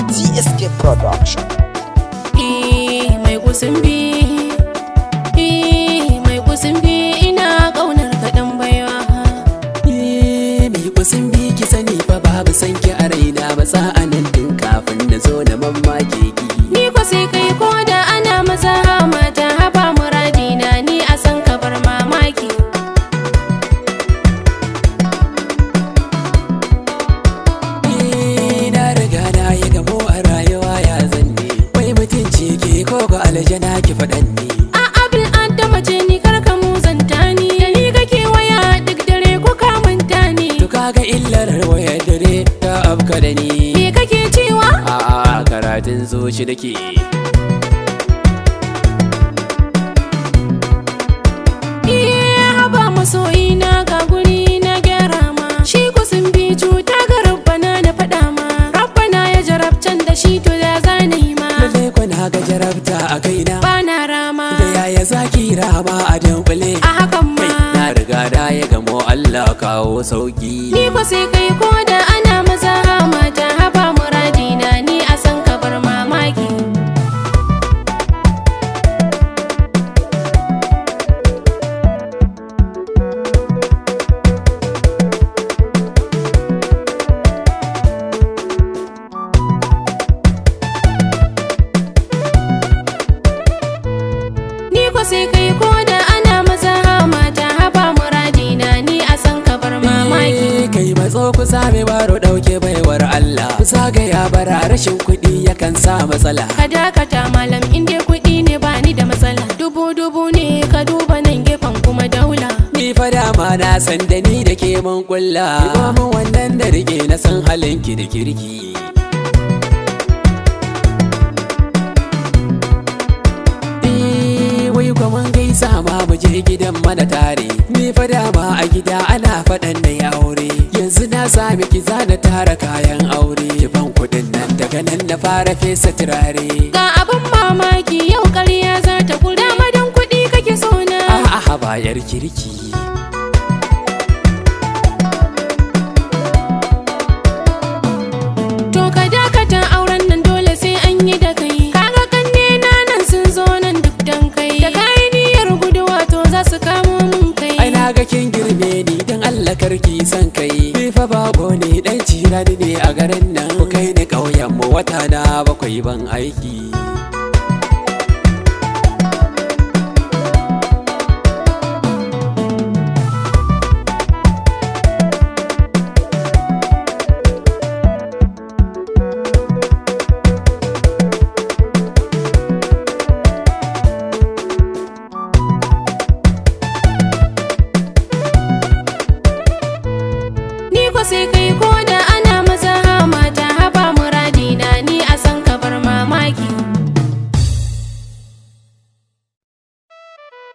TSK Production. Mai kusimbi, mai kusimbi ina ƙaunar kaɗan baiwa. Mai kusimbi ki sani fa babu sanki a raina ba sa'anan din kafin na zo na mamake ki. Ni ko sai kai ko da ana maza mata haba muradina ni a san ka bar mamaki. Na riga na yi gamo a rayuwa ya zanne, wai mutunci ke ko ga aljana ki faɗan ne. A'a bil adama ce ni karka muzanta ni, da ni kake waya duk dare ko ka manta ni. To kaga illar wayar dare ta afka da ni. Me kake cewa? A'a karatun zuci nake. Haba masoyina ga guri na gyara ma, shi kusimbi cuta ga rabbana na faɗa ma. Rabbana ya jarabcan da shi to da zana yi ma. Lalle kwana ga jarabta a kaina, Bana rama da yaya zaki rama a dunkule. a hakan ma. Na riga da ya gamo Allah kawo sauki. Ni ko sai kai ko da ana maza mata haba muradina ni a san ka bar mamaki. Ni ko sai kai ko da ana maza mata haba muradina ni a san ka bar mamaki. Kai matso kusa mai baro dauke baiwar Allah, kusa ga ya bara rashin kuɗi yakan sa matsala. Ka dakata malam inda kuɗi ne ba ni da matsala. Dubu ne ka duba nan gefen kuma daula. Ni fa dama na san da ni da ke mun kulla, ko mun wannan da rike na san halinki da kirki. Wai kuma gaisa ma mu je gidan mana tare, ni fa dama a gida ana faɗan na aure. Yanzu na sami ki zana tara kayan aure, ki ban kuɗin nan daga nan na fara fesa turare. Ga abin mamaki yau ƙarya za ta kula madan kuɗi kake so na. A'a bayar kirki. To ka dakata auren nan dole sai an yi da kai. Kaga kanne na nan sun zo nan duk dan kai. Da kai niyyar guduwa to za su kamo mun kai. Ai na ga kin girme ni dan Allah karki san kai. Ni fa bako ne dan cirani ne a garin nan. Ku kai ni ƙauyen mu wata na bakwai ban aiki. Ni ko sai